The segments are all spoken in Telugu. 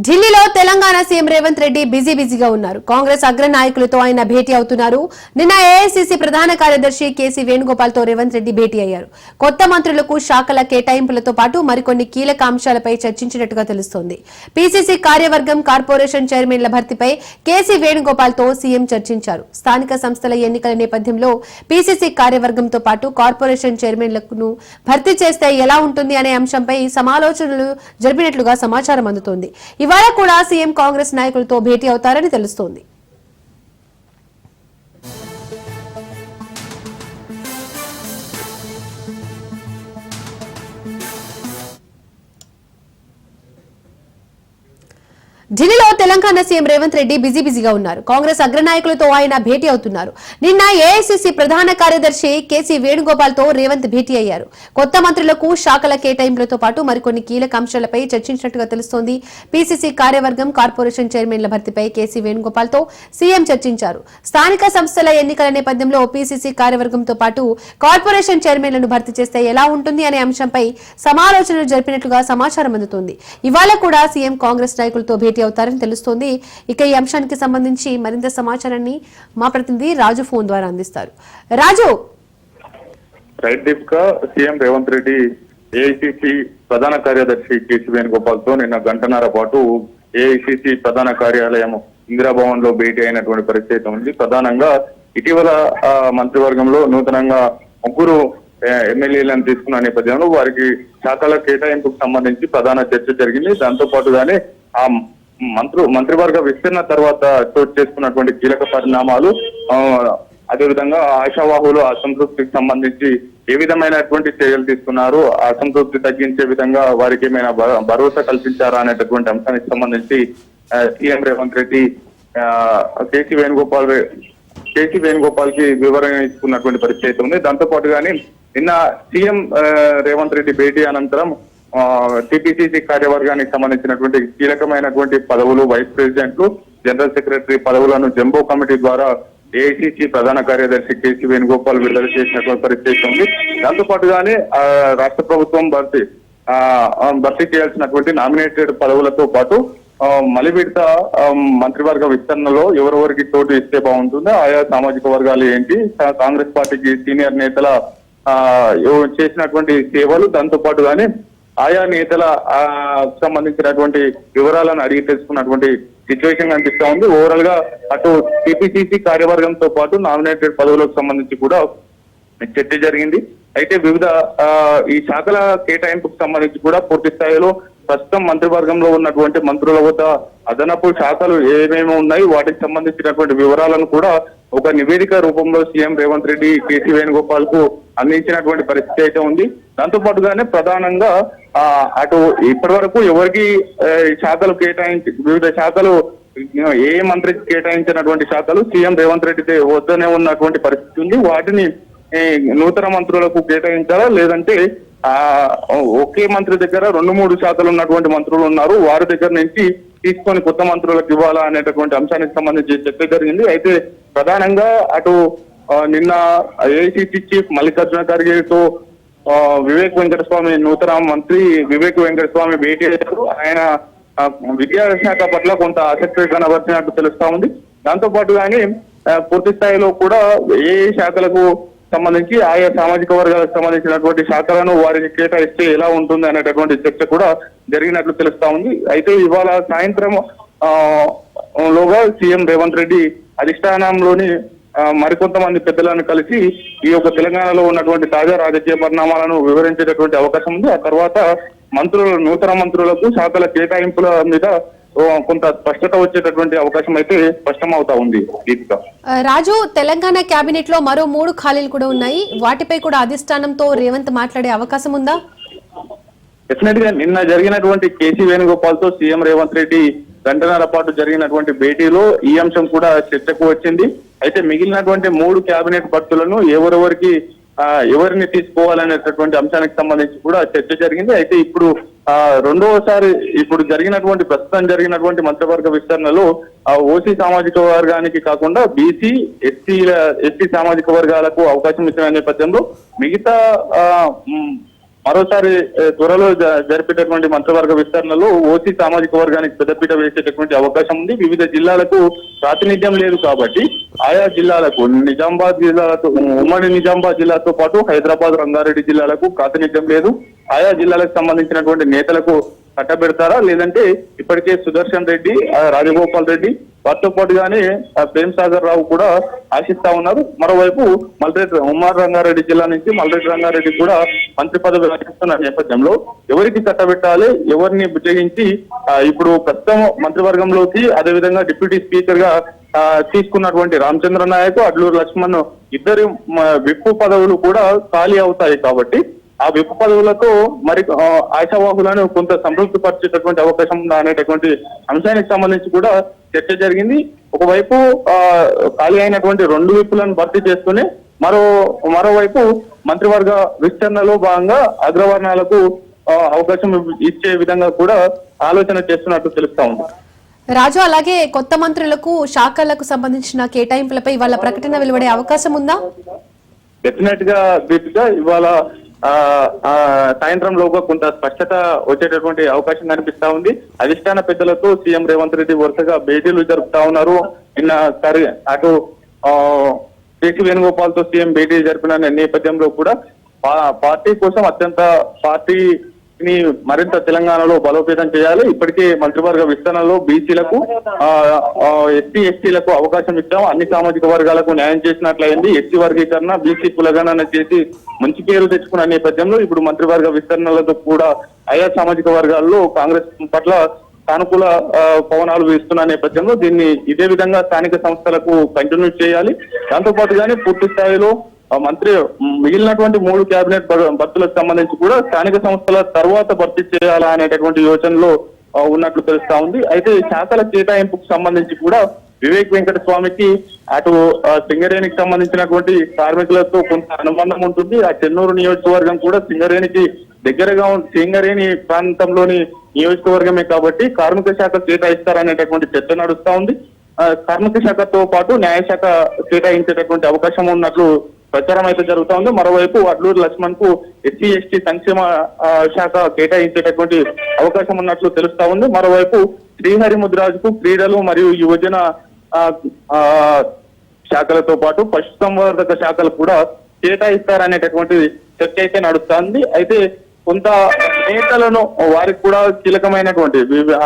ఢిల్లీలో తెలంగాణ సీఎం రేవంత్ రెడ్డి బిజీగా ఉన్నారు. కాంగ్రెస్ అగ్ర నాయకులతో ఆయన భేటీ అవుతున్నారు. నిన్న ఏఐసీసీ ప్రధాన కార్యదర్శి కేసీ వేణుగోపాల్ తో రేవంత్ రెడ్డి భేటీ అయ్యారు. కొత్త మంత్రులకు శాఖల కేటాయింపులతో పాటు మరికొన్ని కీలక అంశాలపై చర్చించినట్టుగా తెలుస్తోంది. పీసీసీ కార్యవర్గం కార్పొరేషన్ చైర్మన్ల భర్తీపై కేసీ వేణుగోపాల్ తో సీఎం చర్చించారు. స్థానిక సంస్థల ఎన్నికల నేపథ్యంలో పీసీసీ కార్యవర్గంతో పాటు కార్పొరేషన్ చైర్మన్లను భర్తీ చేస్తే ఎలా ఉంటుంది అనే అంశంపై సమాలోచనలు జరిపినట్లుగా సమాచారం అందుతోంది. ఇవాళ కూడా సీఎం కాంగ్రెస్ నాయకులతో భేటీ అవుతారని తెలుస్తోంది. ఢిల్లీలో తెలంగాణ సీఎం రేవంత్ రెడ్డి బిజీగా ఉన్నారు. కాంగ్రెస్ అగ్రనాయకులతో ఆయన భేటీ అవుతున్నారు. నిన్న ఏఐసీసీ ప్రధాన కార్యదర్శి కేసీ వేణుగోపాల్ తో రేవంత్ భేటీ అయ్యారు. కొత్త మంత్రులకు శాఖల కేటాయింపులతో పాటు మరికొన్ని కీలక అంశాలపై చర్చించినట్టుగా తెలుస్తోంది. పీసీసీ కార్యవర్గం కార్పొరేషన్ చైర్మన్ల భర్తీపై కేసీ వేణుగోపాల్ తో సీఎం చర్చించారు. స్థానిక సంస్థల ఎన్నికల నేపథ్యంలో పీసీసీ కార్యవర్గంతో పాటు కార్పొరేషన్ చైర్మన్లను భర్తీ చేస్తే ఎలా ఉంటుంది అనే అంశంపై సమాలోచనలు జరిపినట్లుగా సమాచారం అందుతోంది. ఇవాళ కూడా సీఎం కాంగ్రెస్ నాయకులతో భేటీ అవుతారని తెలుస్తోంది. ఇక ఈ అంశానికి సంబంధించి మరింత సమాచారాన్ని మా ప్రతినిధి రాజు ఫోన్ ద్వారా అందిస్తారు. Raju, right Deepika, CM Revanth Reddy AICC ప్రధాన కార్యదర్శి కేసీ వేణుగోపాల్ తో నిన్న గంటన్నర పాటు ఏఐసీసీ ప్రధాన కార్యాలయం ఇందిరాభవన్ లో భేటీ అయినటువంటి పరిస్థితి ఉంది. ప్రధానంగా ఇటీవల మంత్రివర్గంలో నూతనంగా ముగ్గురు ఎమ్మెల్యేలను తీసుకున్న నేపథ్యంలో వారికి శాఖల కేటాయింపుకు సంబంధించి ప్రధాన చర్చ జరిగింది. దాంతో పాటుగానే ఆ మంత్రివర్గ విస్తరణ తర్వాత చోటు చేసుకున్నటువంటి కీలక పరిణామాలు, అదేవిధంగా ఆశావాహులు అసంతృప్తికి సంబంధించి ఏ విధమైనటువంటి చర్యలు తీసుకున్నారు, అసంతృప్తి తగ్గించే విధంగా వారికి ఏమైనా భరోసా కల్పించారా అనేటటువంటి అంశానికి సంబంధించి సీఎం రేవంత్ రెడ్డి కేసీ వేణుగోపాల్ కి వివరణ ఇచ్చుకున్నటువంటి పరిస్థితి ఉంది. దాంతో పాటుగానే నిన్న సీఎం రేవంత్ రెడ్డి భేటీ అనంతరం టీపీసీసీ కార్యవర్గానికి సంబంధించినటువంటి కీలకమైనటువంటి పదవులు, వైస్ ప్రెసిడెంట్లు, జనరల్ సెక్రటరీ పదవులను జంబో కమిటీ ద్వారా ఏఐసీసీ ప్రధాన కార్యదర్శి కేసీ వేణుగోపాల్ విడుదల చేసినటువంటి పరిస్థితి ఉంది. దాంతో పాటుగానే రాష్ట్ర ప్రభుత్వం భర్తీ చేయాల్సినటువంటి నామినేటెడ్ పదవులతో పాటు మలి విడత మంత్రివర్గ విస్తరణలో ఎవరెవరికి చోటు ఇస్తే బాగుంటుందో ఆయా సామాజిక వర్గాలు ఏంటి, కాంగ్రెస్ పార్టీకి సీనియర్ నేతల చేసినటువంటి సేవలు, దాంతో పాటుగానే ఆయా నేతల సంబంధించినటువంటి వివరాలను అడిగి తెలుసుకున్నటువంటి సిచ్యువేషన్ కనిపిస్తా ఉంది. ఓవరాల్ గా అటు టీపీసీసీ కార్యవర్గంతో పాటు నామినేటెడ్ పదవులకు సంబంధించి కూడా చర్చ జరిగింది. అయితే వివిధ ఈ శాఖల కేటాయింపుకు సంబంధించి కూడా పూర్తి స్థాయిలో ప్రస్తుతం మంత్రివర్గంలో ఉన్నటువంటి మంత్రుల వద్ద అదనపు శాఖలు ఏమేమి ఉన్నాయి, వాటికి సంబంధించినటువంటి వివరాలను కూడా ఒక నివేదిక రూపంలో సీఎం రేవంత్ రెడ్డి కేసీ వేణుగోపాల్ కు అందించినటువంటి పరిస్థితి అయితే ఉంది. దాంతో పాటుగానే ప్రధానంగా అటు ఇప్పటి వరకు ఎవరికి శాఖలు కేటాయించి వివిధ శాఖలు ఏ మంత్రికి కేటాయించినటువంటి శాఖలు సీఎం రేవంత్ రెడ్డి వద్దనే ఉన్నటువంటి పరిస్థితి ఉంది. వాటిని నూతన మంత్రులకు కేటాయించాలా, లేదంటే ఒకే మంత్రి దగ్గర 2-3 శాఖలు ఉన్నటువంటి మంత్రులు ఉన్నారు, వారి దగ్గర నుంచి తీసుకొని కొత్త మంత్రులకు ఇవ్వాలా అనేటటువంటి అంశానికి సంబంధించి చర్చ జరిగింది. అయితే ప్రధానంగా అటు నిన్న ఏఐసీసీ చీఫ్ మల్లికార్జున ఖర్గేతో వివేక్ వెంకటస్వామి, నూతన మంత్రి వివేక్ వెంకటస్వామి భేటీ అయ్యారు. ఆయన విద్యాశాఖ పట్ల కొంత ఆసక్తి కనబరిచినట్టు తెలుస్తా ఉంది. దాంతో పాటుగానే పూర్తి స్థాయిలో కూడా ఏ శాఖలకు సంబంధించి ఆయా సామాజిక వర్గాలకు సంబంధించినటువంటి శాఖలను వారికి కేటాయిస్తే ఎలా ఉంటుంది అనేటటువంటి చర్చ కూడా జరిగినట్లు తెలుస్తా ఉంది. అయితే ఇవాళ సాయంత్రం లోగా సీఎం రేవంత్ రెడ్డి అధిష్టానంలోని మరికొంతమంది పెద్దలను కలిసి ఈ యొక్క తెలంగాణలో ఉన్నటువంటి తాజా రాజకీయ పరిణామాలను వివరించేటటువంటి అవకాశం ఉంది. ఆ తర్వాత నూతన మంత్రులకు శాఖల కేటాయింపుల మీద కొంత స్పష్టత వచ్చేటటువంటి అవకాశం అయితే స్పష్టమవుతా ఉంది. రాజు, తెలంగాణ కేబినెట్ లో మరో 3 ఖాళీలు కూడా ఉన్నాయి. వాటిపై కూడా అధిష్టానంతో రేవంత్ మాట్లాడే అవకాశం ఉందా? డెఫినెట్ గా నిన్న జరిగినటువంటి కేసీ వేణుగోపాల్ తో సీఎం రేవంత్ రెడ్డి గంటన్నర పాటు జరిగినటువంటి భేటీలో ఈ అంశం కూడా చర్చకు వచ్చింది. అయితే మిగిలినటువంటి 3 కేబినెట్ భర్తలను ఎవరిని తీసుకోవాలనేటటువంటి అంశానికి సంబంధించి కూడా చర్చ జరిగింది. అయితే ఇప్పుడు రెండవసారి ప్రస్తుతం జరిగినటువంటి మంత్రివర్గ విస్తరణలో ఓసీ సామాజిక వర్గానికి కాకుండా బీసీ, ఎస్టీ సామాజిక వర్గాలకు అవకాశం ఇచ్చిన నేపథ్యంలో మిగతా మరోసారి త్వరలో జరిపేటటువంటి మంత్రివర్గ విస్తరణలో ఓసీ సామాజిక వర్గానికి పెద్దపీట వేసేటటువంటి అవకాశం ఉంది. వివిధ జిల్లాలకు ప్రాతినిధ్యం లేదు కాబట్టి ఆయా జిల్లాలకు నిజామాబాద్ జిల్లాలతో ఉమ్మడి నిజామాబాద్ జిల్లాతో పాటు హైదరాబాద్ రంగారెడ్డి జిల్లాలకు ప్రాతినిధ్యం లేదు. ఆయా జిల్లాలకు సంబంధించినటువంటి నేతలకు కట్టబెడతారా, లేదంటే ఇప్పటికే సుదర్శన్ రెడ్డి, రాజగోపాల్ రెడ్డి వారితో పాటుగానే ప్రేమ్ సాగర్ రావు కూడా ఆశిస్తా ఉన్నారు. మరోవైపు మల్రెడ్డి ఉమ్మడి రంగారెడ్డి జిల్లా నుంచి మల్రెడ్డి రంగారెడ్డి కూడా మంత్రి పదవి ఆశిస్తున్న నేపథ్యంలో ఎవరికి కట్టబెట్టాలి, ఎవరిని బుజ్జగించి ఇప్పుడు ప్రస్తుతం మంత్రివర్గంలోకి అదేవిధంగా డిప్యూటీ స్పీకర్ గా తీసుకున్నటువంటి రామచంద్ర నాయక్, అడ్లూరు లక్ష్మణ్ ఇద్దరి విప్పు పదవులు కూడా ఖాళీ అవుతాయి. కాబట్టి ఆ విప్పు పదవులతో మరి ఆశావాహులను కొంత సంతృప్తి పరిచేటటువంటి అవకాశం ఉందా అనేటటువంటి అంశానికి సంబంధించి కూడా చర్చ జరిగింది. ఒకవైపు ఖాళీ అయినటువంటి 2 విప్పులను భర్తీ చేసుకుని మరోవైపు మంత్రివర్గ విస్తరణలో భాగంగా అగ్రవర్ణాలకు అవకాశం ఇచ్చే విధంగా కూడా ఆలోచన చేస్తున్నట్టు తెలుస్తా ఉంది. రాజు, అలాగే కొత్త మంత్రులకు శాఖలకు సంబంధించిన కేటాయింపులపై ఇవాళ ప్రకటన వెలువడే అవకాశం ఉందా? డెఫినెట్ గా దీపిక, ఇవాళ సాయంత్రంలోగా కొంత స్పష్టత వచ్చేటటువంటి అవకాశం కనిపిస్తా ఉంది. అధిష్టాన పెద్దలతో సీఎం రేవంత్ రెడ్డి వరుసగా భేటీలు జరుపుతా ఉన్నారు. నిన్న అటు కేసీ వేణుగోపాల్ తో సీఎం భేటీ జరిపిన నేపథ్యంలో కూడా పార్టీ కోసం పార్టీని మరింత తెలంగాణలో బలోపేతం చేయాలి. ఇప్పటికే మంత్రివర్గ విస్తరణలో బీసీలకు ఎస్సీ ఎస్టీలకు అవకాశం ఇచ్చాం, అన్ని సామాజిక వర్గాలకు న్యాయం చేసినట్లయింది. ఎస్సీ వర్గీకరణ, బీసీ కులగణన చేసి మంచి పేరు తెచ్చుకున్న నేపథ్యంలో ఇప్పుడు మంత్రివర్గ విస్తరణలతో కూడా ఆయా సామాజిక వర్గాల్లో కాంగ్రెస్ పట్ల సానుకూల పవనాలు వీస్తున్న నేపథ్యంలో దీన్ని ఇదే విధంగా స్థానిక సంస్థలకు కంటిన్యూ చేయాలి. దాంతో పాటుగానే పూర్తి స్థాయిలో మంత్రి మిగిలినటువంటి 3 కేబినెట్ భర్తలకు సంబంధించి కూడా స్థానిక సంస్థల తర్వాత భర్తీ చేయాలా అనేటటువంటి యోచనలో ఉన్నట్లు తెలుస్తా ఉంది. అయితే శాఖల కేటాయింపుకు సంబంధించి కూడా వివేక్ వెంకటస్వామికి అటు సింగరేణికి సంబంధించినటువంటి కార్మికులతో కొంత అనుబంధం ఉంటుంది. ఆ చెన్నూరు నియోజకవర్గం కూడా సింగరేణికి దగ్గరగా సింగరేణి ప్రాంతంలోని నియోజకవర్గమే కాబట్టి కార్మిక శాఖ కేటాయిస్తారనేటటువంటి చర్చ నడుస్తా ఉంది. కార్మిక శాఖతో పాటు న్యాయశాఖ కేటాయించేటటువంటి అవకాశం ఉన్నట్లు ప్రచారం అయితే జరుగుతా ఉంది. మరోవైపు అడ్లూరు లక్ష్మణ్ కు ఎస్సీ ఎస్టీ సంక్షేమ శాఖ కేటాయించేటటువంటి అవకాశం ఉన్నట్లు తెలుస్తా ఉంది. మరోవైపు శ్రీహరి ముద్రాజుకు క్రీడలు మరియు యువజన శాఖలతో పాటు పశుసంవర్ధక శాఖలు కూడా కేటాయిస్తారనేటటువంటి చర్చ అయితే నడుస్తుంది. అయితే కొంత నేతలను వారికి కూడా కీలకమైనటువంటి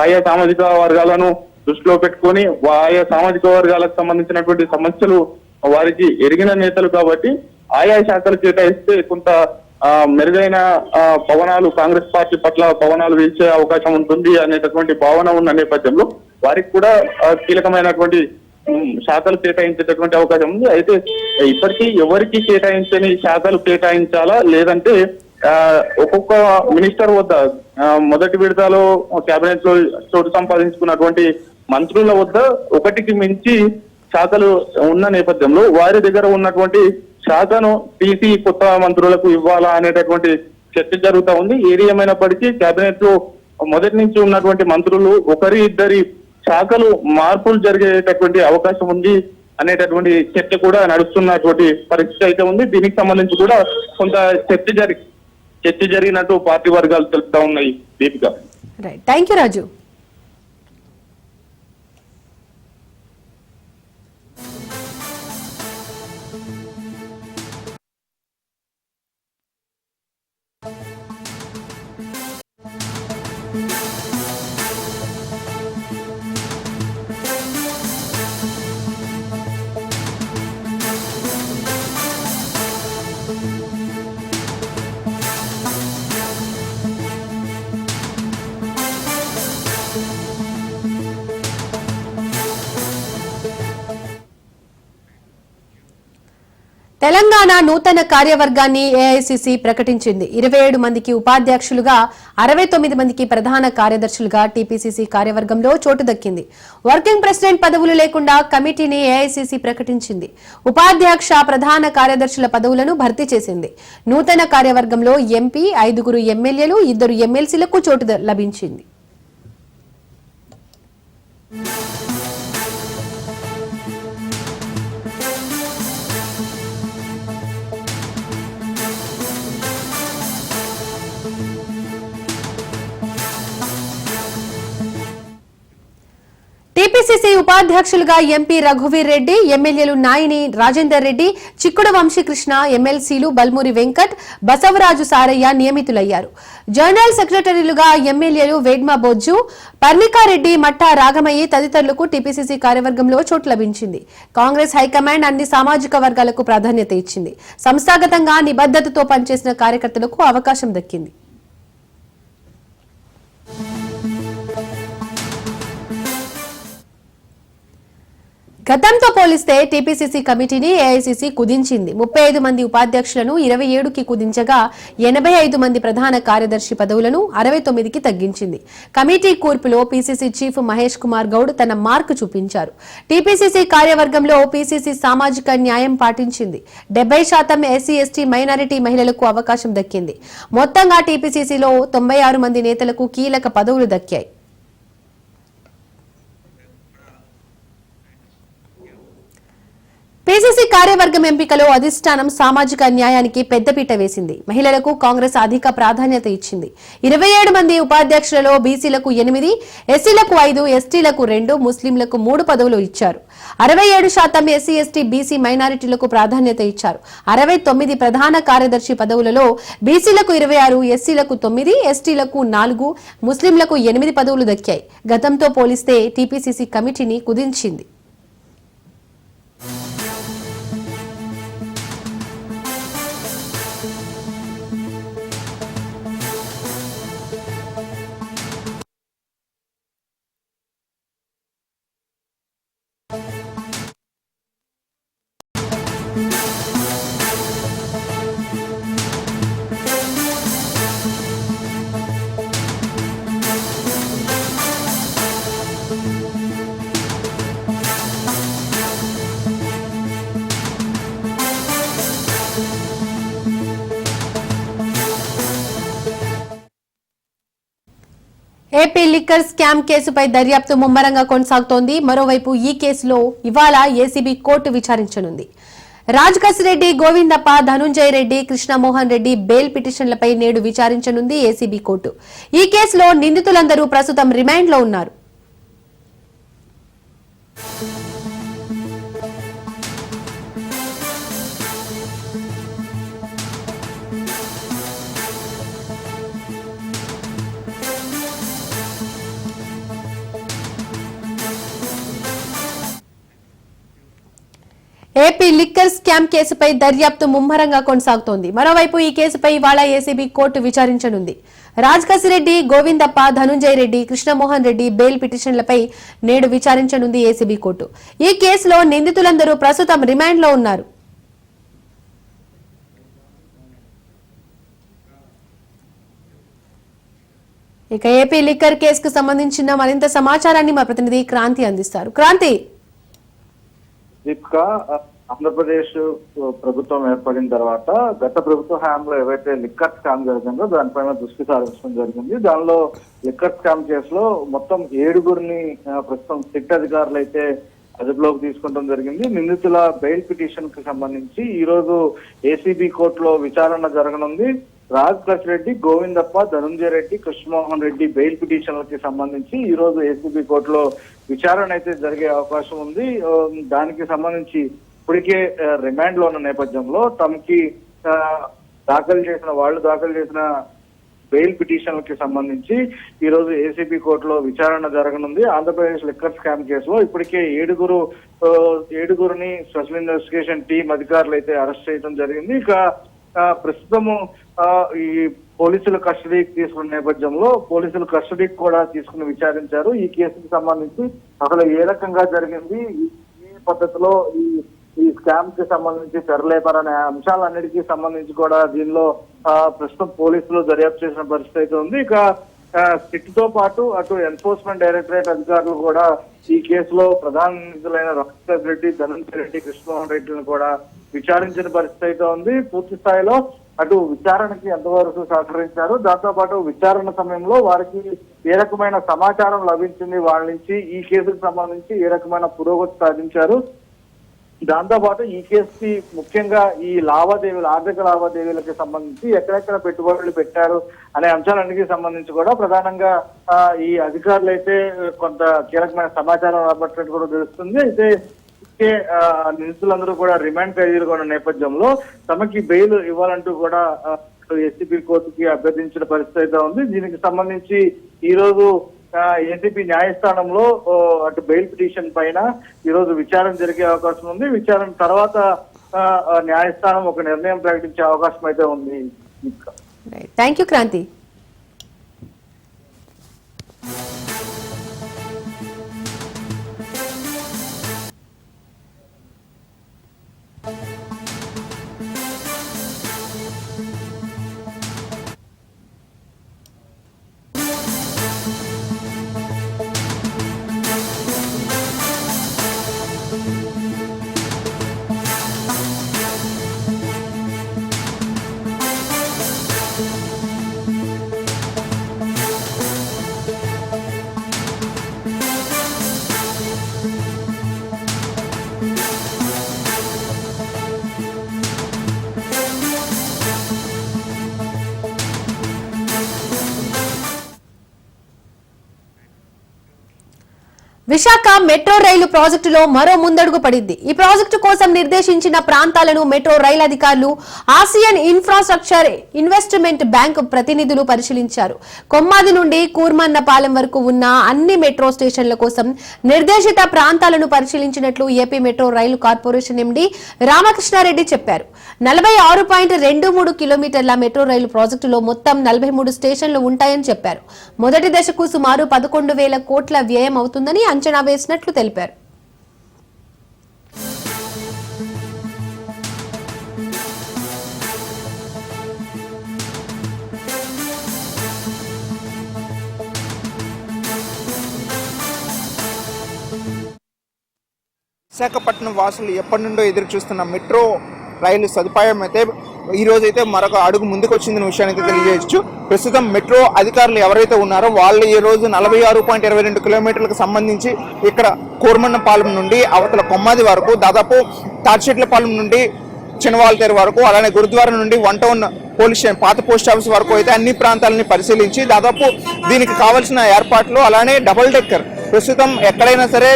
ఆయా సామాజిక వర్గాలను దృష్టిలో పెట్టుకొని ఆయా సామాజిక వర్గాలకు సంబంధించినటువంటి సమస్యలు వారికి ఎరిగిన నేతలు కాబట్టి ఆయా శాఖలు కేటాయిస్తే కొంత మెరుగైన పవనాలు కాంగ్రెస్ పార్టీ పట్ల పవనాలు వీల్చే అవకాశం ఉంటుంది అనేటటువంటి భావన ఉన్న నేపథ్యంలో వారికి కూడా కీలకమైనటువంటి శాఖలు కేటాయించేటటువంటి అవకాశం ఉంది. అయితే ఇప్పటికీ ఎవరికి కేటాయించని శాఖలు కేటాయించాలా, లేదంటే ఒక్కొక్క మినిస్టర్ వద్ద మొదటి విడతలో కేబినెట్ లో చోటు సంపాదించుకున్నటువంటి మంత్రుల వద్ద ఒకటికి మించి శాఖలు ఉన్న నేపథ్యంలో వారి దగ్గర ఉన్నటువంటి శాఖను తీసి కొత్త మంత్రులకు ఇవ్వాలా అనేటటువంటి చర్చ జరుగుతా ఉంది. ఏది ఏమైనప్పటికీ కేబినెట్ లో మొదటి నుంచి ఉన్నటువంటి మంత్రులు ఒకరి శాఖలు మార్పులు జరిగేటటువంటి అవకాశం ఉంది అనేటటువంటి చర్చ కూడా నడుస్తున్నటువంటి పరిస్థితి అయితే ఉంది. దీనికి సంబంధించి కూడా కొంత చర్చ జరిగినట్టు పార్టీ వర్గాలు తెలుపుతా ఉన్నాయి. దీపిక, థ్యాంక్ యూ రాజు. తెలంగాణ నూతన కార్యవర్గాన్ని ఏఐసీసీ ప్రకటించింది. 27 మందికి ఉపాధ్యక్షులుగా, 69 మందికి ప్రధాన కార్యదర్శులుగా టీపీసీసీ కార్యవర్గంలో చోటు దక్కింది. వర్కింగ్ ప్రెసిడెంట్ పదవులు లేకుండా కమిటీని ఏఐసీసీ ప్రకటించింది. ఉపాధ్యక్ష, ప్రధాన కార్యదర్శుల పదవులను భర్తీ చేసింది. నూతన కార్యవర్గంలో ఎంపీ, 5 ఎమ్మెల్యేలు, 2 ఎమ్మెల్సీలకు చోటు లభించింది. టీపీసీసీ ఉపాధ్యక్షులుగా ఎంపీ రఘువీర్ రెడ్డి, ఎమ్మెల్యేలు నాయిని రాజేందర్ రెడ్డి, చిక్కుడు వంశీకృష్ణ, ఎమ్మెల్సీలు బల్మూరి వెంకట్, బసవరాజు సారయ్య నియమితులయ్యారు. జనరల్ సెక్రటరీలుగా ఎమ్మెల్యేలు వేడ్మా బొజ్జు, పర్ణికారెడ్డి, మట్టా రాగమయ్యి తదితరులకు టీపీసీసీ కార్యవర్గంలో చోటు లభించింది. కాంగ్రెస్ హైకమాండ్ అన్ని సామాజిక వర్గాలకు ప్రాధాన్యత ఇచ్చింది. సంస్థాగతంగా నిబద్ధతతో పనిచేసిన కార్యకర్తలకు అవకాశం దక్కింది. గతంతో పోలిస్తే టీపీసీసీ కమిటీని ఏఐసీసీ కుదించింది. 35 మంది ఉపాధ్యక్షులను 27కి కుదించగా 85 మంది ప్రధాన కార్యదర్శి పదవులను 69కి తగ్గించింది. కమిటీ కూర్పులో పీసీసీ చీఫ్ మహేష్ కుమార్ గౌడ్ తన మార్కు చూపించారు. టీపీసీసీ కార్యవర్గంలో పీసీసీ సామాజిక న్యాయం పాటించింది. 70% ఎస్సీ ఎస్టీ మైనారిటీ మహిళలకు అవకాశం దక్కింది. మొత్తంగా టీపీసీసీలో 96 మంది నేతలకు కీలక పదవులు దక్కాయి. పీసీసీ కార్యవర్గం ఎంపికలో అధిష్టానం సామాజిక న్యాయానికి పెద్దపీట వేసింది. మహిళలకు కాంగ్రెస్ అధిక ప్రాధాన్యత ఇచ్చింది. 27 మంది ఉపాధ్యక్షులలో బీసీలకు 8, ఎస్సీలకు 5, ఎస్టీలకు 2, ముస్లింలకు 3 పదవులు ఇచ్చారు. 67% ఎస్సీ ఎస్టీ బీసీ మైనారిటీలకు ప్రాధాన్యత ఇచ్చారు. 69 ప్రధాన కార్యదర్శి పదవులలో బీసీలకు 26, ఎస్సీలకు 9, ఎస్టీలకు 4, ముస్లింలకు 8 పదవులు దక్కాయి. గతంతో పోలిస్తే టీపీసీసీ కమిటీని కుదించింది. ఏపీ లిక్కర్ స్కామ్ కేసుపై దర్యాప్తు ముమ్మరంగా కొనసాగుతోంది. మరోవైపు ఈ కేసులో ఇవాళ ఏసీబీ కోర్టు విచారించనుంది. రాజకేశ్ రెడ్డి, గోవిందప్ప, ధనుంజయ రెడ్డి, కృష్ణమోహన్ రెడ్డి బెయిల్ పిటిషన్లపై నేడు విచారించనుంది ఏసీబీ కోర్టు. ఈ కేసులో నిందితులందరూ ప్రస్తుతం రిమాండ్లో ఉన్నారు. ఏపీ లిక్కర్ స్కామ్ కేసుపై దర్యాప్తు ముమ్మరంగా కొనసాగుతోంది. మరోవైపు ఈ కేసుపై ఇవాళ ఏసీబీ కోర్టు విచారించనుంది. రాజకేశ్ రెడ్డి, గోవిందప్ప, ధనుంజయ రెడ్డి, కృష్ణమోహన్ రెడ్డి బెయిల్ పిటిషన్లపై నేడు విచారించనుంది ఏసీబీ కోర్టు. ఈ కేసులో నిందితులందరూ ప్రస్తుతం రిమాండ్లో ఉన్నారు. ఇక ఏపీ లిక్కర్ కేసుకు సంబంధించిన మరింత సమాచారాన్ని మా ప్రతినిధి క్రాంతి అందిస్తారు. క్రాంతి, ఆంధ్రప్రదేశ్ ప్రభుత్వం ఏర్పడిన తర్వాత గత ప్రభుత్వ హయాంలో ఏవైతే లిక్కర్ స్కామ్ జరిగిందో దానిపైన దృష్టి సారించడం జరిగింది. దానిలో లిక్కర్ స్కామ్ కేసులో మొత్తం 7గురిని ప్రస్తుతం సిట్ అధికారులు అయితే అదుపులోకి తీసుకోవడం జరిగింది. నిందితుల బెయిల్ పిటిషన్ కి సంబంధించి ఈ రోజు ఏసీబీ కోర్టులో విచారణ జరగనుంది. రాజకేశ్ రెడ్డి, గోవిందప్ప, ధనుంజయ రెడ్డి, కృష్ణమోహన్ రెడ్డి బెయిల్ పిటిషన్లకి సంబంధించి ఈ రోజు ఏసీబీ కోర్టులో విచారణ అయితే జరిగే అవకాశం ఉంది. దానికి సంబంధించి ఇప్పటికే రిమాండ్ లో ఉన్న నేపథ్యంలో తమకి దాఖలు చేసిన బెయిల్ పిటిషన్లకి సంబంధించి ఈ రోజు ఏసీబీ కోర్టులో విచారణ జరగనుంది. ఆంధ్రప్రదేశ్ లిక్కర్ స్కామ్ కేసులో ఇప్పటికే ఏడుగురిని స్పెషల్ ఇన్వెస్టిగేషన్ టీం అధికారులు అయితే అరెస్ట్ చేయడం జరిగింది. ఇక ప్రస్తుతము ఈ పోలీసుల కస్టడీకి తీసుకున్న నేపథ్యంలో పోలీసులు కస్టడీకి కూడా తీసుకుని విచారించారు. ఈ కేసుకు సంబంధించి అసలు ఏ రకంగా జరిగింది, ఈ పద్ధతిలో ఈ స్కామ్ కి సంబంధించి తెరలేపారనే అంశాలన్నిటికీ సంబంధించి కూడా దీనిలో ప్రస్తుతం పోలీసులు దర్యాప్తు చేసిన పరిస్థితి అయితే ఉంది. ఇక సిట్ తో పాటు అటు ఎన్ఫోర్స్మెంట్ డైరెక్టరేట్ అధికారులు కూడా ఈ కేసులో ప్రధాన నిందితులైన రాజకేశ్ రెడ్డి, ధనంజయ రెడ్డి, కృష్ణమోహన్ రెడ్డిని కూడా విచారించిన పరిస్థితి అయితే ఉంది. పూర్తి స్థాయిలో అటు విచారణకి ఎంతవరకు సహకరించారు, దాంతో పాటు విచారణ సమయంలో వారికి ఏ రకమైన సమాచారం లభించింది, వాళ్ళ నుంచి ఈ కేసుకు సంబంధించి ఏ రకమైన పురోగతి సాధించారు, దాంతో పాటు ఈ కేసుకి ముఖ్యంగా ఈ లావాదేవీలు, ఆర్థిక లావాదేవీలకి సంబంధించి ఎక్కడెక్కడ పెట్టుబడులు పెట్టారు అనే అంశాలన్నిటికీ సంబంధించి కూడా ప్రధానంగా ఈ అధికారులు అయితే కొంత కీలకమైన సమాచారం రాబట్టినట్టు కూడా తెలుస్తుంది. అయితే నిందితులందరూ కూడా రిమాండ్ ఖైదీలుగా ఉన్న నేపథ్యంలో తమకి బెయిల్ ఇవ్వాలంటూ కూడా ఏసీబీ కోర్టుకి అభ్యర్థించిన పరిస్థితి అయితే ఉంది. దీనికి సంబంధించి ఈ రోజు ఏసీబీ న్యాయస్థానంలో అటు బెయిల్ పిటిషన్ పైన ఈ రోజు విచారణ జరిగే అవకాశం ఉంది. విచారణ తర్వాత న్యాయస్థానం ఒక నిర్ణయం ప్రకటించే అవకాశం అయితే ఉంది. Thank you Kranti. Visakha metro రైలు ప్రాజెక్టులో మరో ముందడుగు పడింది. ఈ ప్రాజెక్టు కోసం నిర్దేశించిన ప్రాంతాలను మెట్రో రైలు అధికారులు ఆసియన్ ఇన్ఫ్రాస్ట్రక్చర్ ఇన్వెస్ట్మెంట్ బ్యాంక్ ప్రతినిధులు పరిశీలించారు. కొమ్మాది నుండి కూర్మన్నపాలెం వరకు ఉన్న అన్ని మెట్రో స్టేషన్ల కోసం నిర్దేశిత ప్రాంతాలను పరిశీలించినట్లు ఏపీ మెట్రో రైలు కార్పొరేషన్ ఎండీ రామకృష్ణారెడ్డి చెప్పారు. 46.23 కిలోమీటర్ల మెట్రో రైలు ప్రాజెక్టులో మొత్తం 43 స్టేషన్లు ఉంటాయని చెప్పారు. మొదటి దశకు సుమారు 11,000 కోట్ల వ్యయం అవుతుందని అంచనా వేసినట్లు తెలిపారు. విశాఖపట్నం వాసులు ఎప్పటి నుండో ఎదురు చూస్తున్న మెట్రో రైలు సదుపాయం అయితే ఈ రోజు అయితే మరొక అడుగు ముందుకు వచ్చిందనే విషయానికి తెలియజేయచ్చు. ప్రస్తుతం మెట్రో అధికారులు ఎవరైతే ఉన్నారో వాళ్ళు ఈ రోజు 46.22 కిలోమీటర్లకు సంబంధించి ఇక్కడ కూర్మన్నపాలెం నుండి అవతల కొమ్మాది వరకు, దాదాపు తాటిచెట్లపాలెం నుండి చినవాల్తేరు వరకు, అలానే గురుద్వారా నుండి 1 టౌన్ పోలీస్ స్టేషన్ పాత పోస్ట్ ఆఫీస్ వరకు అయితే అన్ని ప్రాంతాలని పరిశీలించి దాదాపు దీనికి కావాల్సిన ఏర్పాట్లు, అలానే డబుల్ డెక్కర్ ప్రస్తుతం ఎక్కడైనా సరే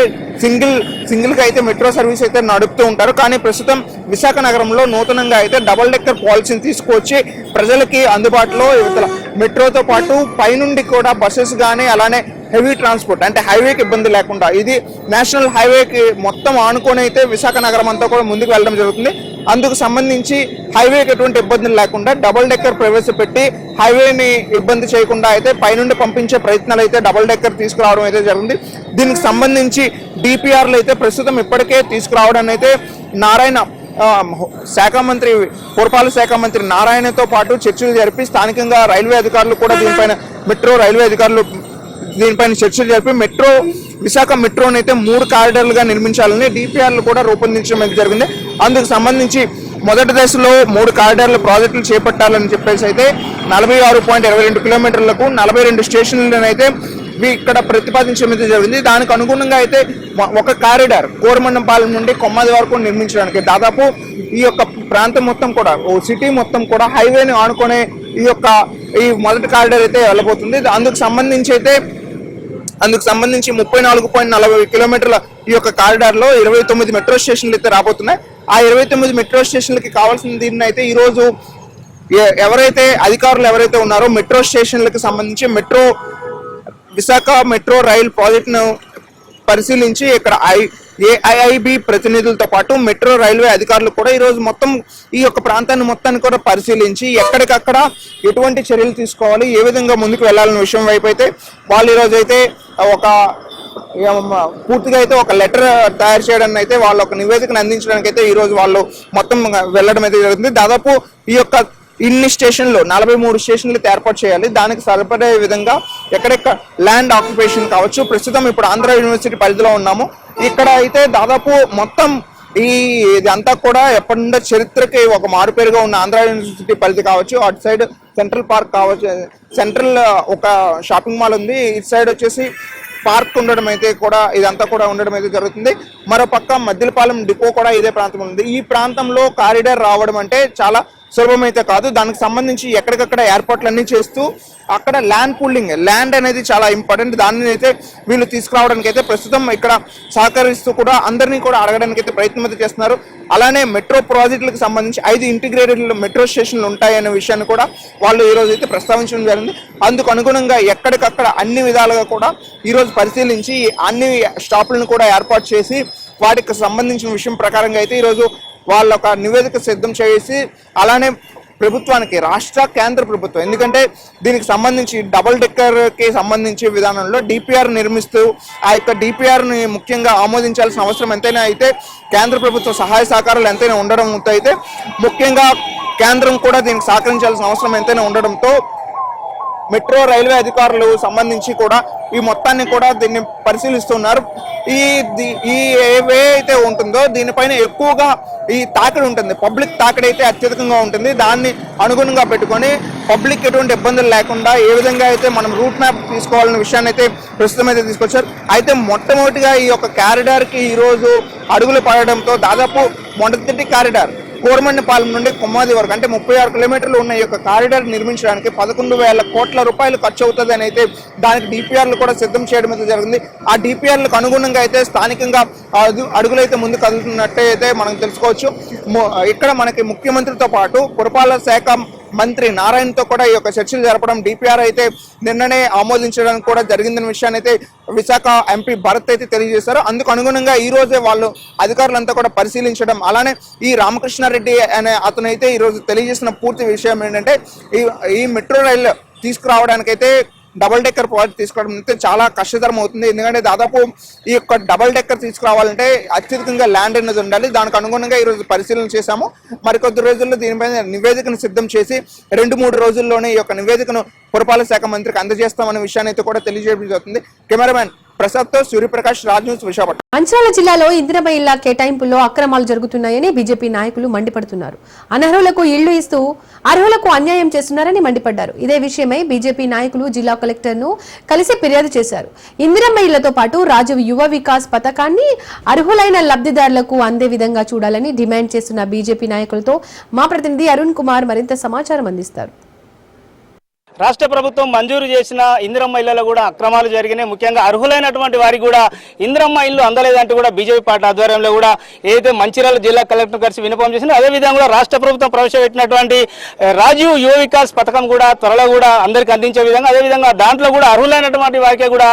సింగిల్గా అయితే మెట్రో సర్వీస్ అయితే నడుపుతూ ఉంటారు. కానీ ప్రస్తుతం విశాఖ నగరంలో నూతనంగా అయితే డబుల్ డెక్కర్ పాలసీని తీసుకొచ్చి ప్రజలకి అందుబాటులో మెట్రోతో పాటు పైనుండి కూడా బస్సెస్ కానీ, అలానే హెవీ ట్రాన్స్పోర్ట్ అంటే హైవేకి ఇబ్బంది లేకుండా, ఇది నేషనల్ హైవేకి మొత్తం ఆనుకొని అయితే విశాఖ నగరం అంతా కూడా ముందుకు వెళ్ళడం జరుగుతుంది. అందుకు సంబంధించి హైవేకి ఎటువంటి ఇబ్బందులు లేకుండా డబుల్ డెక్కర్ ప్రవేశపెట్టి హైవేని ఇబ్బంది చేయకుండా అయితే పైనుండి పంపించే ప్రయత్నాలు అయితే డబుల్ డెక్కర్ తీసుకురావడం అయితే జరిగింది. దీనికి సంబంధించి డిపిఆర్లు అయితే ప్రస్తుతం ఇప్పటికే తీసుకురావడాన్ని అయితే నారాయణ శాఖ మంత్రి, పురపాలక శాఖ మంత్రి నారాయణతో పాటు చర్చలు జరిపి స్థానికంగా రైల్వే అధికారులు కూడా దీనిపైన మెట్రో రైల్వే అధికారులు దీనిపైన చర్చలు జరిపి విశాఖ మెట్రోని అయితే 3 కారిడార్లుగా నిర్మించాలని డిపిఆర్లు కూడా రూపొందించడం జరిగింది. అందుకు సంబంధించి మొదటి దశలో 3 కారిడార్ల ప్రాజెక్టులు చేపట్టాలని చెప్పేసి అయితే 46.22 కిలోమీటర్లకు 42 స్టేషన్లను అయితే ఇక్కడ ప్రతిపాదించడం జరిగింది. దానికి అనుగుణంగా అయితే ఒక కారిడార్ కోరమండపాలెం నుండి కొమ్మాది వరకు నిర్మించడానికి దాదాపు ఈ యొక్క ప్రాంతం మొత్తం కూడా, సిటీ మొత్తం కూడా హైవేని ఆనుకునే ఈ మొదటి కారిడార్ అయితే వెళ్ళబోతుంది. అందుకు సంబంధించి 34.40 కిలోమీటర్ల ఈ యొక్క కారిడార్లో 29 మెట్రో స్టేషన్లు అయితే రాబోతున్నాయి. ఆ 29 మెట్రో స్టేషన్లకి కావాల్సిన దీన్ని అయితే ఈరోజు అధికారులు ఎవరైతే ఉన్నారో మెట్రో స్టేషన్లకు సంబంధించి విశాఖ మెట్రో రైల్ ప్రాజెక్టును పరిశీలించి ఇక్కడ ఏఐఐబి ప్రతినిధులతో పాటు మెట్రో రైల్వే అధికారులు కూడా ఈరోజు మొత్తం ఈ యొక్క ప్రాంతాన్ని మొత్తాన్ని కూడా పరిశీలించి ఎక్కడికక్కడ ఎటువంటి చర్యలు తీసుకోవాలి, ఏ విధంగా ముందుకు వెళ్లాలనే విషయం వైపు అయితే వాళ్ళు ఈరోజు అయితే పూర్తిగా అయితే ఒక లెటర్ తయారు చేయడానికి అయితే వాళ్ళు ఒక నివేదికను అందించడానికి అయితే ఈరోజు వాళ్ళు మొత్తం వెళ్ళడం అయితే జరుగుతుంది. దాదాపు ఈ యొక్క ఇన్ని స్టేషన్లు 43 స్టేషన్లు ఏర్పాటు చేయాలి. దానికి సరిపడే విధంగా ఎక్కడెక్కడ ల్యాండ్ ఆక్యుపేషన్ కావచ్చు. ప్రస్తుతం ఇప్పుడు ఆంధ్ర యూనివర్సిటీ పరిధిలో ఉన్నాము. ఇక్కడ అయితే దాదాపు మొత్తం ఇదంతా కూడా ఎప్పటి నుండో చరిత్రకి ఒక మారుపేరుగా ఉన్న ఆంధ్ర యూనివర్సిటీ పరిధి కావచ్చు, అటు సైడ్ సెంట్రల్ పార్క్ కావచ్చు, సెంట్రల్ ఒక షాపింగ్ మాల్ ఉంది, ఇటు సైడ్ వచ్చేసి పార్క్ ఉండడం అయితే కూడా ఇదంతా కూడా ఉండడం అయితే జరుగుతుంది. మరోపక్క మద్దిలపాలెం డిపో కూడా ఇదే ప్రాంతంలో ఉంది. ఈ ప్రాంతంలో కారిడార్ రావడం అంటే చాలా సులభమైతే కాదు. దానికి సంబంధించి ఎక్కడికక్కడ ఏర్పాట్లన్నీ చేస్తూ అక్కడ ల్యాండ్ పూలింగ్, ల్యాండ్ అనేది చాలా ఇంపార్టెంట్. దాన్ని అయితే వీళ్ళు తీసుకురావడానికి అయితే ప్రస్తుతం ఇక్కడ సహకరిస్తూ కూడా అందరినీ కూడా అడగడానికి అయితే ప్రయత్నం అయితే చేస్తున్నారు. అలానే మెట్రో ప్రాజెక్టులకు సంబంధించి 5 ఇంటిగ్రేటెడ్ మెట్రో స్టేషన్లు ఉంటాయనే విషయాన్ని కూడా వాళ్ళు ఈరోజు అయితే ప్రస్తావించడం జరిగింది. అందుకు అనుగుణంగా ఎక్కడికక్కడ అన్ని విధాలుగా కూడా ఈరోజు పరిశీలించి అన్ని స్టాపులను కూడా ఏర్పాటు చేసి వాటికి సంబంధించిన విషయం ప్రకారంగా అయితే ఈరోజు వాళ్ళ ఒక నివేదిక సిద్ధం చేసి అలానే ప్రభుత్వానికి, రాష్ట్ర కేంద్ర ప్రభుత్వం, ఎందుకంటే దీనికి సంబంధించి డబుల్ డెక్కర్కి సంబంధించి విధానంలో డిపిఆర్ నిర్మిస్తూ ఆ యొక్క డిపిఆర్ని ముఖ్యంగా ఆమోదించాల్సిన అవసరం ఎంతైనా అయితే కేంద్ర ప్రభుత్వ సహాయ సహకారాలు ఎంతైనా ఉండడంతో అయితే ముఖ్యంగా కేంద్రం కూడా దీనికి సహకరించాల్సిన అవసరం ఎంతైనా ఉండడంతో మెట్రో రైల్వే అధికారులు సంబంధించి కూడా ఈ మొత్తాన్ని కూడా దీన్ని పరిశీలిస్తున్నారు. ఈ వే అయితే ఉంటుందో దీనిపైన ఎక్కువగా ఈ తాకిడి ఉంటుంది, పబ్లిక్ తాకిడి అయితే అత్యధికంగా ఉంటుంది. దాన్ని అనుగుణంగా పెట్టుకొని పబ్లిక్ ఎటువంటి ఇబ్బందులు లేకుండా ఏ విధంగా అయితే మనం రూట్ మ్యాప్ తీసుకోవాలనే విషయాన్ని అయితే ప్రస్తుతం అయితే తీసుకొచ్చారు. అయితే మొట్టమొదటిగా ఈ యొక్క కారిడార్కి ఈరోజు అడుగులు పడడంతో దాదాపు మొదటి కారిడార్ కోరమండపాలెం నుండి కొమ్మాది వరకు అంటే 36 కిలోమీటర్లు ఉన్న ఈ యొక్క కారిడార్ నిర్మించడానికి 11,000 కోట్ల రూపాయలు ఖర్చు అవుతుంది అని అయితే దానికి డిపిఆర్లు కూడా సిద్ధం చేయడం అయితే జరిగింది. ఆ డిపిఆర్లకు అనుగుణంగా అయితే స్థానికంగా అడుగులైతే ముందు కదులుతున్నట్టే అయితే మనం తెలుసుకోవచ్చు. ఇక్కడ మనకి ముఖ్యమంత్రితో పాటు పురపాలక శాఖ మంత్రి నారాయణతో కూడా ఈ యొక్క చర్చలు జరపడం, డిపిఆర్ అయితే నిన్ననే ఆమోదించడానికి కూడా జరిగిందనే విషయాన్ని అయితే విశాఖ ఎంపీ భరత్ అయితే తెలియజేశారు. అందుకు అనుగుణంగా ఈ రోజే వాళ్ళు అధికారులంతా కూడా పరిశీలించడం, అలానే ఈ రామకృష్ణారెడ్డి అనే అతను అయితే ఈరోజు తెలియజేసిన పూర్తి విషయం ఏంటంటే ఈ మెట్రో రైలు తీసుకురావడానికైతే డబుల్ డెక్కర్ ప్రాజెక్ట్ తీసుకోవడం అయితే చాలా కష్టతరం అవుతుంది. ఎందుకంటే దాదాపు ఈ యొక్క డబుల్ డెక్కర్ తీసుకురావాలంటే అత్యధికంగా ల్యాండ్ అనేది ఉండాలి. దానికి అనుగుణంగా ఈరోజు పరిశీలన చేశాము. మరికొద్ది రోజుల్లో దీనిపైన నివేదికను సిద్ధం చేసి 2-3 రోజుల్లోనే ఈ యొక్క నివేదికను పురపాలక శాఖ మంత్రికి అందజేస్తామనే విషయాన్ని అయితే కూడా తెలియజేయడం జరుగుతుంది. కెమెరామెన్ ప్రసాద్తో సూర్యప్రకాష్, రాజ్ న్యూస్, విశాఖపట్నం. మంచిర్యాల జిల్లాలో ఇందిరమ్మ ఇళ్ల కేటాయింపుల్లో అక్రమాలు జరుగుతున్నాయని బీజేపీ నాయకులు మండిపడుతున్నారు. అనర్హులకు ఇళ్లు ఇస్తూ అర్హులకు అన్యాయం చేస్తున్నారని మండిపడ్డారు. ఇదే విషయమై బీజేపీ నాయకులు జిల్లా కలెక్టర్ను కలిసి ఫిర్యాదు చేశారు. ఇందిరమ్మ ఇళ్లతో పాటు రాజీవ్ యువ వికాస్ పథకాన్ని అర్హులైన లబ్ధిదారులకు అందే విధంగా చూడాలని డిమాండ్ చేస్తున్న బీజేపీ నాయకులతో మా ప్రతినిధి అరుణ్ కుమార్ మరింత సమాచారం అందిస్తారు. రాష్ట్ర ప్రభుత్వం మంజూరు చేసిన ఇందిరమ్మ ఇళ్లలో కూడా అక్రమాలు జరిగినాయి. ముఖ్యంగా అర్హులైనటువంటి వారికి కూడా ఇందిరమ్మ ఇల్లు అందలేదంటూ కూడా బీజేపీ పార్టీ ఆధ్వర్యంలో కూడా ఏదైతే మంచిర్యాల జిల్లా కలెక్టర్ కలిసి విన్నపం చేసిందో అదేవిధంగా కూడా రాష్ట్ర ప్రభుత్వం ప్రవేశపెట్టినటువంటి రాజీవ్ యువ వికాస్ పథకం కూడా త్వరలో కూడా అందరికీ అందించే విధంగా, అదేవిధంగా దాంట్లో కూడా అర్హులైనటువంటి వారికి కూడా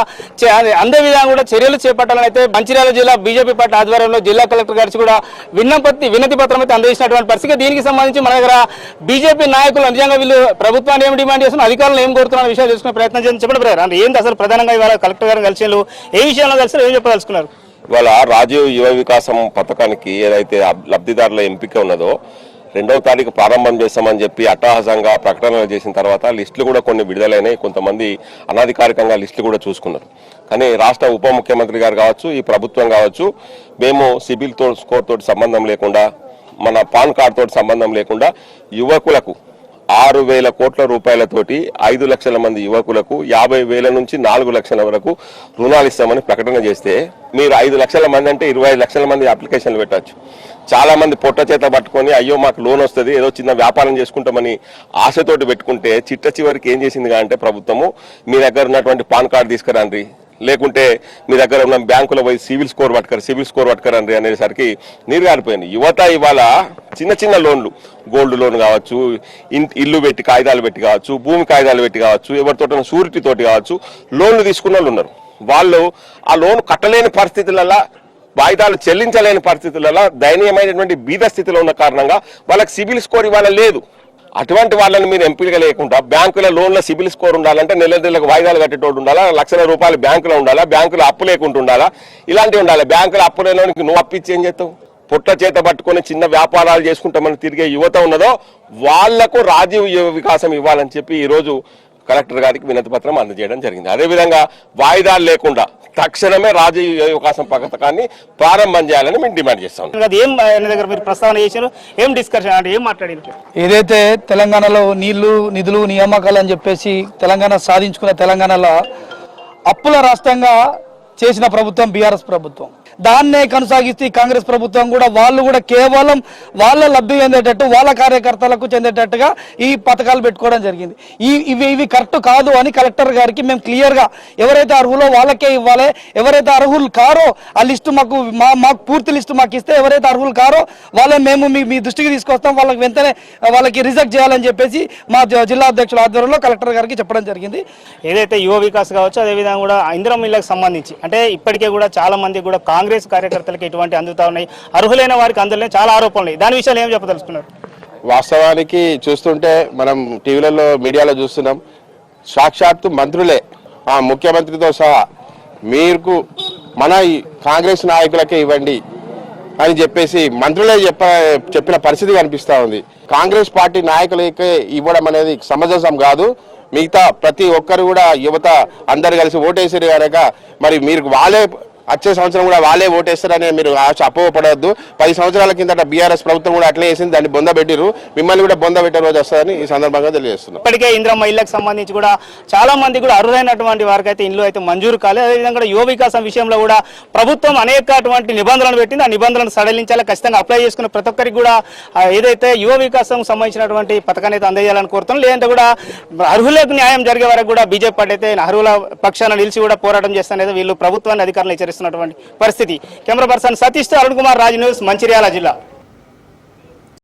అందే విధంగా కూడా చర్యలు చేపట్టాలని అయితే మంచిర్యాల జిల్లా బీజేపీ పార్టీ ఆధ్వర్యంలో జిల్లా కలెక్టర్ కలిసి కూడా వినతి పత్రం అయితే అందజేసినటువంటి పరిస్థితి. దీనికి సంబంధించి మన దగ్గర బీజేపీ నాయకులు నిజంగా వీళ్ళు ప్రభుత్వాన్ని ఏం డిమాండ్ చేస్తున్నారు, అధికారులు ఏం కోరుతున్న విషయాలు తెలుసుకునే ప్రయత్నం చేసి చెప్పండి. అంటే ఏంటి అసలు ప్రధానంగా ఇవాళ కలెక్టర్ గారు కలిసి ఏ విషయంలో కలిసి ఏం చెప్పదలుచుకున్నారు? ఇవాళ రాజీవ్ యువ వికాసం పథకానికి ఏదైతే లబ్ధిదారుల ఎంపిక ఉన్నదో 2వ తారీఖు ప్రారంభం చేస్తామని చెప్పి అట్టహాసంగా ప్రకటనలు చేసిన తర్వాత లిస్టులు కూడా కొన్ని విడుదలైనాయి. కొంతమంది అనధికారికంగా లిస్టులు కూడా చూసుకున్నారు. కానీ రాష్ట్ర ఉప ముఖ్యమంత్రి గారు కావచ్చు, ఈ ప్రభుత్వం కావచ్చు, మేము సిబిల్ స్కోర్ తోటి సంబంధం లేకుండా, మన పాన్ కార్డ్ తోటి సంబంధం లేకుండా యువకులకు 6,000 కోట్ల రూపాయలతోటి 5 లక్షల మంది యువకులకు 50,000 నుంచి 4 లక్షల వరకు రుణాలు ఇస్తామని ప్రకటన చేస్తే మీరు 5 లక్షల మంది అంటే 25 లక్షల మంది అప్లికేషన్లు పెట్టచ్చు. చాలా మంది పొట్ట చేత పట్టుకొని అయ్యో మాకు లోన్ వస్తుంది, ఏదో చిన్న వ్యాపారం చేసుకుంటామని ఆశతోటి పెట్టుకుంటే చిట్ట చివరికి ఏం చేసింది అంటే ప్రభుత్వము మీ దగ్గర ఉన్నటువంటి పాన్ కార్డు తీసుకురండి, లేకుంటే మీ దగ్గర ఉన్న బ్యాంకులో పోయి సివిల్ స్కోర్ పట్టుకరండి అనేసరికి నీరు గారిపోయింది. యువత ఇవాళ చిన్న చిన్న లోన్లు, గోల్డ్ లోన్ కావచ్చు, ఇల్లు పెట్టి కాగితాలు పెట్టి కావచ్చు, భూమి కాగితాలు పెట్టి కావచ్చు, ఎవరితో షూరిటీ తోటి కావచ్చు లోన్లు తీసుకున్న వాళ్ళు ఉన్నారు. వాళ్ళు ఆ లోన్ కట్టలేని పరిస్థితులలో, వాయిదాలు చెల్లించలేని పరిస్థితులలో, దయనీయమైనటువంటి బీద స్థితిలో ఉన్న కారణంగా వాళ్ళకి సిబిల్ స్కోర్ ఇవాళ లేదు. అటువంటి వాళ్ళని మీరు ఎంపీలుగా లేకుండా బ్యాంకుల లోన్ల సిబిల్ స్కోర్ ఉండాలంటే నెలకు వాయిదాలు కట్టేటోడు ఉండాలా, లక్షల రూపాయలు బ్యాంకులో ఉండాలా, బ్యాంకులో అప్పు లేకుండా ఉండాలా, ఇలాంటివి ఉండాలి. బ్యాంకులో అప్పు లేనోనికి నువ్వు అప్పిచ్చి ఏం చేస్తావు? పొట్ట చేత పట్టుకొని చిన్న వ్యాపారాలు చేసుకుంటామని తిరిగే యువత ఉన్నదో వాళ్లకు రాజీవ్ యువ వికాసం ఇవ్వాలని చెప్పి ఈరోజు కలెక్టర్ గారికి వినతి పత్రం అందజేయడం జరిగింది. అదేవిధంగా వాయిదాలు లేకుండా తక్షణమే రాజీవ్ యువ వికాసం పథకాన్ని ప్రారంభం చేయాలని మేము డిమాండ్ చేస్తాం. ఏదైతే తెలంగాణలో నీళ్లు, నిధులు, నియామకాలు అని చెప్పేసి తెలంగాణ సాధించుకున్న తెలంగాణలో అప్పుల రాష్ట్రంగా చేసిన ప్రభుత్వం బీఆర్ఎస్ ప్రభుత్వం. దాన్నే కొనసాగిస్తూ కాంగ్రెస్ ప్రభుత్వం కూడా వాళ్ళు కూడా కేవలం వాళ్ళ లబ్ధి చెందేటట్టు వాళ్ళ కార్యకర్తలకు చెందేటట్టుగా ఈ పథకాలు పెట్టుకోవడం జరిగింది. ఇవి కరెక్ట్ కాదు అని కలెక్టర్ గారికి మేము క్లియర్గా ఎవరైతే అర్హులో వాళ్ళకే ఇవ్వాలి, ఎవరైతే అర్హులు కారో ఆ లిస్టు మాకు పూర్తి లిస్టు మాకు ఇస్తే ఎవరైతే అర్హులు కారో వాళ్ళని మేము మీ దృష్టికి తీసుకొస్తాం, వాళ్ళకి వెంటనే వాళ్ళకి రిజెక్ట్ చేయాలని చెప్పేసి మా జిల్లా అధ్యక్షుల ఆధ్వర్యంలో కలెక్టర్ గారికి చెప్పడం జరిగింది. ఏదైతే యువ వికాస్ కావచ్చు, అదేవిధంగా కూడా ఇందిరమ్మ ఇళ్లకు సంబంధించి అంటే ఇప్పటికే కూడా చాలా మంది కూడా కాంగ్రెస్ కార్యకర్తలకు ఎటువంటి అందుతా ఉన్నాయి, అర్హులైన వారికి అందులో చాలా ఆరోపణలు. దాని విషయాలు ఏం చెప్పదలుచుకున్నారు? వాస్తవానికి చూస్తుంటే మనం టీవీలలో మీడియాలో చూస్తున్నాం, సాక్షాత్తు మంత్రులే ముఖ్యమంత్రితో సహా మీకు మన కాంగ్రెస్ నాయకులకే ఇవ్వండి అని చెప్పేసి మంత్రులే చెప్పిన పరిస్థితి కనిపిస్తూ ఉంది. కాంగ్రెస్ పార్టీ నాయకులకే ఇవ్వడం అనేది సమంజసం కాదు. మిగతా ప్రతి ఒక్కరు కూడా యువత అందరు కలిసి ఓటేసారు కనుక మరి మీరు వాళ్ళే వచ్చే సంవత్సరం కూడా వాళ్ళే ఓటేస్తారని మీరు అపోహపడవద్దు. 10 సంవత్సరాల కిందట బీఆర్ఎస్ ప్రభుత్వం కూడా అట్లే వేసింది, దాన్ని బొంద పెట్టిరు, మిమ్మల్ని కూడా బొంద పెట్టే రోజు వస్తుందని ఈ సందర్భంగా తెలియజేస్తున్నాం. ఇప్పటికే ఇందిరమ్మ ఇళ్లకు సంబంధించి కూడా చాలా మంది కూడా అర్హులైనటువంటి వారికి అయితే ఇల్లు అయితే మంజూరు కాలేదు. అదేవిధంగా యువ వికాసం విషయంలో కూడా ప్రభుత్వం అనేకటువంటి నిబంధనలు పెట్టింది. ఆ నిబంధనలను సడలించాలి, ఖచ్చితంగా అప్లై చేసుకున్న ప్రతి ఒక్కరికి కూడా ఏదైతే యువ వికాసం సంబంధించినటువంటి పథకాన్ని అయితే అందజేయాలని కోరుతున్నాం. లేదంటే కూడా అర్హులకు న్యాయం జరిగే వరకు కూడా బీజేపీ పార్టీ అయితే అర్హుల పక్షాన నిలిచి కూడా పోరాటం చేస్తానేది వీళ్ళు ప్రభుత్వాన్ని అధికారులు హెచ్చరిస్తున్నటువంటి పరిస్థితి. కెమెరా పర్సన్ సతీష్ తో అరుణ్ కుమార్, రాజ్ న్యూస్, మంచిర్యాల జిల్లా.